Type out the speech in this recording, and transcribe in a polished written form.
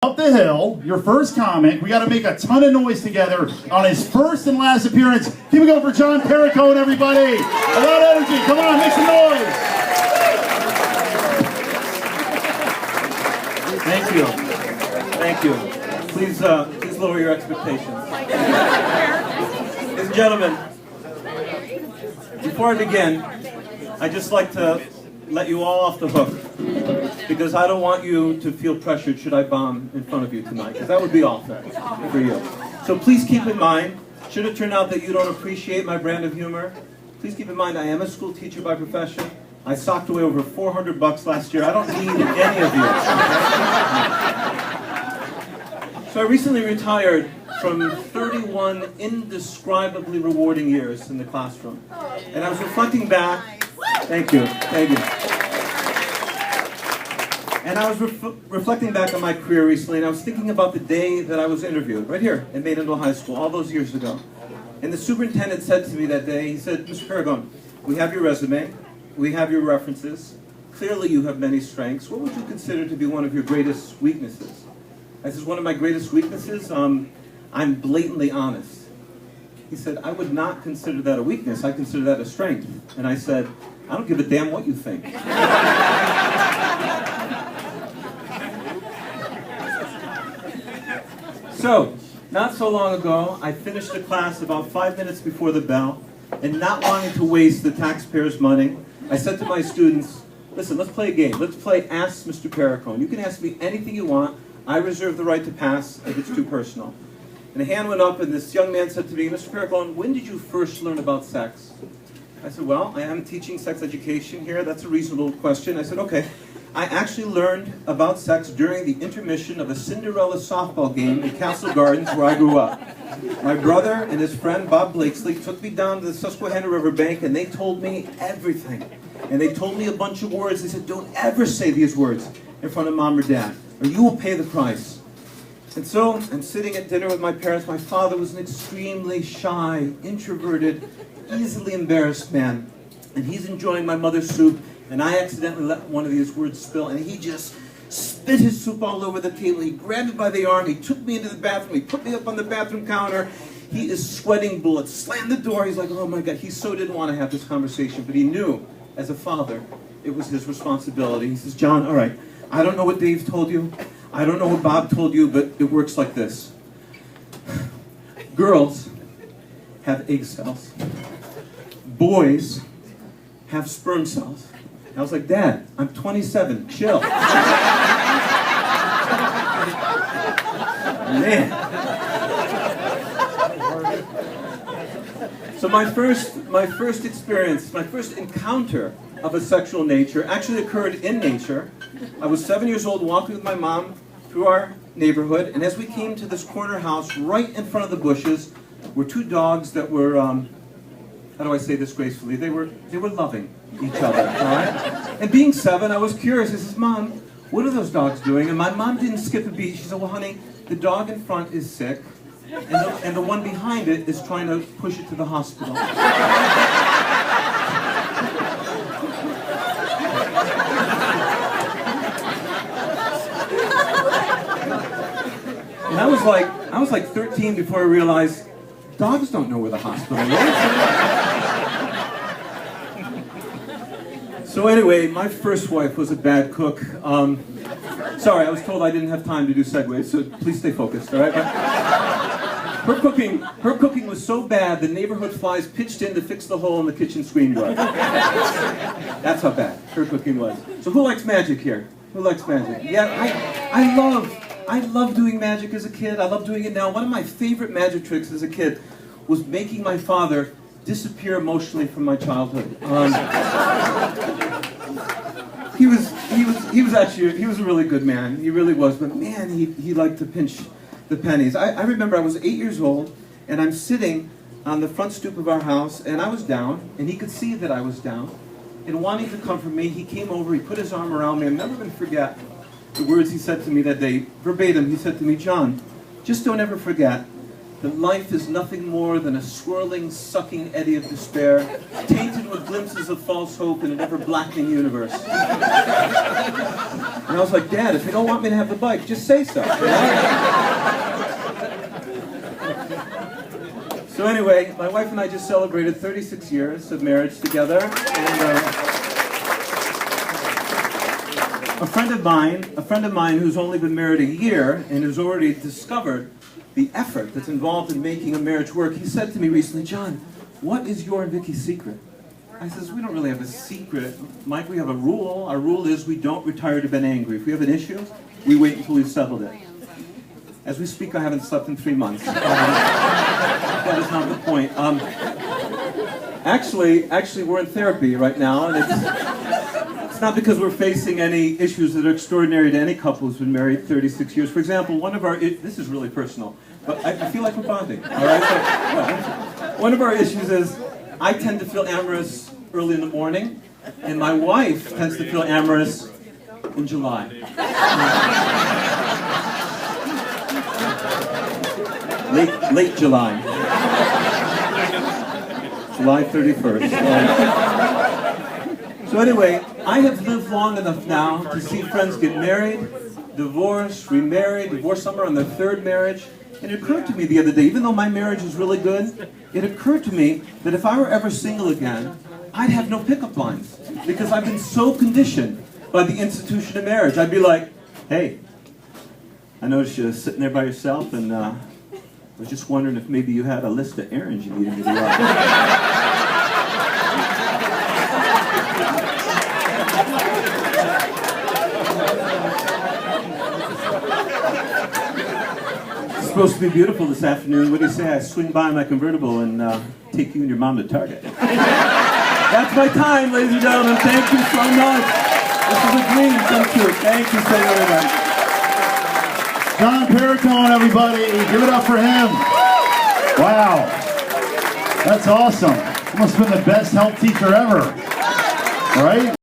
Up the hill, your first comic. We got to make a ton of noise together on his first and last appearance. Keep it going for John Perricone, everybody. A lot of energy. Come on, make some noise. Thank you. Thank you. Please lower your expectations. Ladies and gentlemen, before I begin, I'd just like to let you all off the hook, because I don't want you to feel pressured should I bomb in front of you tonight, because that would be awful for you. So please keep in mind, should it turn out that you don't appreciate my brand of humor, please keep in mind I am a school teacher by profession. I socked away over $400 last year. I don't need any of you. So I recently retired from 31 indescribably rewarding years in the classroom. And I was reflecting back. Thank you. Thank you. And I was reflecting back on my career recently, and I was thinking about the day that I was interviewed, right here in Maynardville High School, all those years ago. And the superintendent said to me that day, he said, "Mr. Perricone, we have your resume, we have your references. Clearly you have many strengths. What would you consider to be one of your greatest weaknesses?" I said, "One of my greatest weaknesses? I'm blatantly honest." He said, "I would not consider that a weakness. I consider that a strength." And I said, "I don't give a damn what you think." So, not so long ago, I finished the class about 5 minutes before the bell, and not wanting to waste the taxpayers' money, I said to my students, "Listen, let's play a game. Let's play Ask Mr. Perricone. You can ask me anything you want. I reserve the right to pass if it's too personal." And a hand went up, and this young man said to me, "Mr. Perricone, when did you first learn about sex?" I said, "Well, I am teaching sex education here. That's a reasonable question." I said, "Okay. I actually learned about sex during the intermission of a Cinderella softball game in Castle Gardens where I grew up. My brother and his friend Bob Blakesley took me down to the Susquehanna River bank, and they told me everything. And they told me a bunch of words. They said, 'Don't ever say these words in front of mom or dad, or you will pay the price.' And so I'm sitting at dinner with my parents. My father was an extremely shy, introverted, easily embarrassed man. And he's enjoying my mother's soup, and I accidentally let one of these words spill, and he just spit his soup all over the table. He grabbed me by the arm, he took me into the bathroom, he put me up on the bathroom counter. He is sweating bullets, slammed the door. He's like, oh my God, he so didn't want to have this conversation, but he knew, as a father, it was his responsibility. He says, "John, all right, I don't know what Dave told you, I don't know what Bob told you, but it works like this. Girls have egg cells. Boys have sperm cells." I was like, "Dad, I'm 27, chill." Man. So my first experience, my first encounter of a sexual nature actually occurred in nature. I was 7 years old, walking with my mom through our neighborhood, and as we came to this corner house, right in front of the bushes, were two dogs that were, how do I say this gracefully? They were loving each other, all right? And being 7, I was curious. I says, "Mom, what are those dogs doing?" And my mom didn't skip a beat. She said, "Well, honey, the dog in front is sick, and the one behind it is trying to push it to the hospital." And I was like 13 before I realized dogs don't know where the hospital is. So anyway, my first wife was a bad cook. Sorry, I was told I didn't have time to do segues, so please stay focused, all right? Her cooking was so bad, the neighborhood flies pitched in to fix the hole in the kitchen screen door. That's how bad her cooking was. So who likes magic here? Who likes magic? Yeah, I love doing magic as a kid. I love doing it now. One of my favorite magic tricks as a kid was making my father disappear emotionally from my childhood. He was a really good man. He really was. But man, he liked to pinch the pennies. I remember I was 8 years old, and I'm sitting on the front stoop of our house, and I was down, and he could see that I was down. And wanting to comfort me, he came over, he put his arm around me. I'm never going to forget the words he said to me that day. Verbatim, he said to me, "John, just don't ever forget that life is nothing more than a swirling, sucking eddy of despair, tainted with glimpses of false hope in an ever-blackening universe. And I was like, Dad, if you don't want me to have the bike, just say so. So anyway, my wife and I just celebrated 36 years of marriage together, and a friend of mine who's only been married a year and who's already discovered the effort that's involved in making a marriage work, he said to me recently, John, what is your and Vicky's secret? I says, we don't really have a secret, Mike, we have a rule. Our rule is we don't retire to bed angry. If we have an issue, we wait until we've settled it. As we speak, I haven't slept in 3 months. That is not the point. Actually, we're in therapy right now, and it's not because we're facing any issues that are extraordinary to any couple who's been married 36 years. For example, this is really personal, but I feel like we're bonding, all right? So, one of our issues is I tend to feel amorous early in the morning, and my wife tends to feel amorous in July. Late July. July 31st. So anyway, I have lived long enough now to see friends get married, divorce, remarry, divorce some are on their third marriage. And it occurred to me the other day, even though my marriage is really good, it occurred to me that if I were ever single again, I'd have no pickup lines. Because I've been so conditioned by the institution of marriage. I'd be like, hey, I noticed you're sitting there by yourself, and I was just wondering if maybe you had a list of errands you needed me to run. It's supposed to be beautiful this afternoon. What do you say I swing by my convertible and take you and your mom to Target? That's my time, ladies and gentlemen. Thank you so much. This is a dream come true. Thank you so very much. John Perricone, everybody. Give it up for him. Wow. That's awesome. He must have been the best health teacher ever. Right?